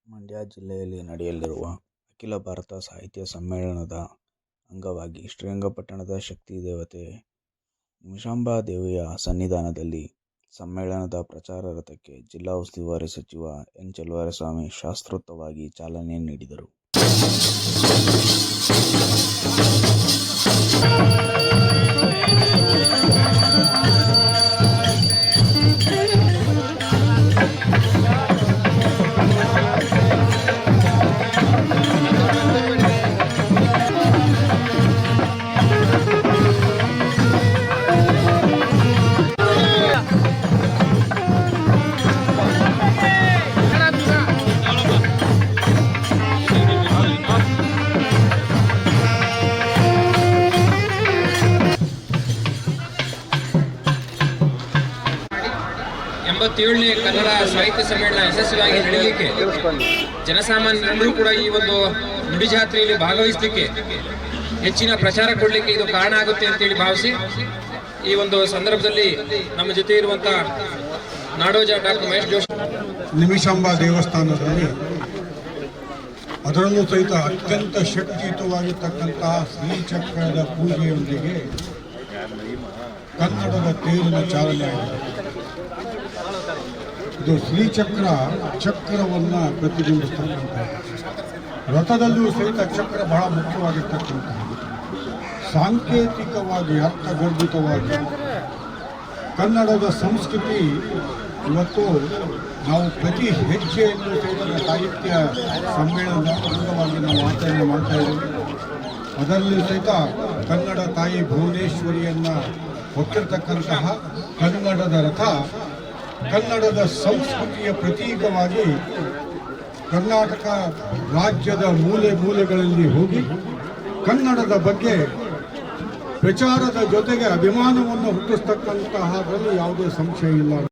ಮಂಡ್ಯ ಜಿಲ್ಲೆಯಲ್ಲಿ ನಡೆಯಲಿರುವ ಅಖಿಲ ಭಾರತ ಸಾಹಿತ್ಯ ಸಮ್ಮೇಳನದ ಅಂಗವಾಗಿ ಶ್ರೀರಂಗಪಟ್ಟಣದ ಶಕ್ತಿ ದೇವತೆ ನಿಮಿಷಾಂಬ ದೇವಿಯ ಸನ್ನಿಧಾನದಲ್ಲಿ ಸಮ್ಮೇಳನದ ಪ್ರಚಾರ ರಥಕ್ಕೆ ಜಿಲ್ಲಾ ಉಸ್ತುವಾರಿ ಸಚಿವ ಎನ್. ಚೆಲುವರಾಯಸ್ವಾಮಿ ಶಾಸ್ತ್ರೋಕ್ತವಾಗಿ ಚಾಲನೆ ನೀಡಿದರು. ನೇ ಕನ್ನಡ ಸಾಹಿತ್ಯ ಸಮ್ಮೇಳನ ಯಶಸ್ವಿಯಾಗಿ ನಡೆಯಲಿಕ್ಕೆ ಜನಸಾಮಾನ್ಯರೆಲ್ಲರೂ ಕೂಡ ಈ ಒಂದು ನುಡಿ ಜಾತ್ರೆಯಲ್ಲಿ ಭಾಗವಹಿಸಲಿಕ್ಕೆ ಹೆಚ್ಚಿನ ಪ್ರಚಾರ ಕೊಡಲಿಕ್ಕೆ ಇದು ಕಾರಣ ಆಗುತ್ತೆ ಅಂತೇಳಿ ಭಾವಿಸಿ ಈ ಒಂದು ಸಂದರ್ಭದಲ್ಲಿ ನಮ್ಮ ಜೊತೆ ಇರುವಂತಹ ನಾಡೋಜ ಡಾಕ್ಟರ್ ಮಹೇಶ್ ಜೋಶಿ ನಿಮಿಷಾಂಬ ದೇವಸ್ಥಾನದಲ್ಲಿ ಅದರಲ್ಲೂ ಸಹಿತ ಅತ್ಯಂತ ಶಕ್ತಿಯುತವಾಗಿರ್ತಕ್ಕಂತಹ ಶ್ರೀಚಕ್ರದ ಪೂಜೆಯೊಂದಿಗೆ ಕನ್ನಡದ ತೇರಿನ ಚಾಲನೆ ಆಗಿದೆ. ಇದು ಶ್ರೀಚಕ್ರ ಚಕ್ರವನ್ನು ಪ್ರತಿಬಿಂಬಿಸ್ತಕ್ಕಂಥದ್ದು. ರಥದಲ್ಲೂ ಸಹಿತ ಚಕ್ರ ಬಹಳ ಮುಖ್ಯವಾಗಿರ್ತಕ್ಕಂಥದ್ದು. ಸಾಂಕೇತಿಕವಾಗಿ ಅರ್ಥಗರ್ಭಿತವಾಗಿ ಕನ್ನಡದ ಸಂಸ್ಕೃತಿ ಇವತ್ತು ನಾವು ಪ್ರತಿ ಹೆಜ್ಜೆಯಲ್ಲೂ ಸಹಿತ ಸಾಹಿತ್ಯ ಸಮ್ಮೇಳನದ ಅಂಗವಾಗಿ ನಾವು ಆಚರಣೆ ಮಾಡ್ತಾ ಇದ್ದೀವಿ. ಅದರಲ್ಲಿ ಸಹಿತ ಕನ್ನಡ ತಾಯಿ ಭುವನೇಶ್ವರಿಯನ್ನು ಹೊತ್ತಿರ್ತಕ್ಕಂತಹ ಕನ್ನಡದ ರಥ ಕನ್ನಡದ ಸಂಸ್ಕೃತಿಯ ಪ್ರತೀಕವಾಗಿ ಕರ್ನಾಟಕ ರಾಜ್ಯದ ಮೂಲೆ ಮೂಲೆಗಳಲ್ಲಿ ಹೋಗಿ ಕನ್ನಡದ ಬಗ್ಗೆ ಪ್ರಚಾರದ ಜೊತೆಗೆ ಅಭಿಮಾನವನ್ನು ಹುಟ್ಟಿಸ್ತಕ್ಕಂತಹದ್ರಲ್ಲಿ ಯಾವುದೇ ಸಂಶಯ ಇಲ್ಲ.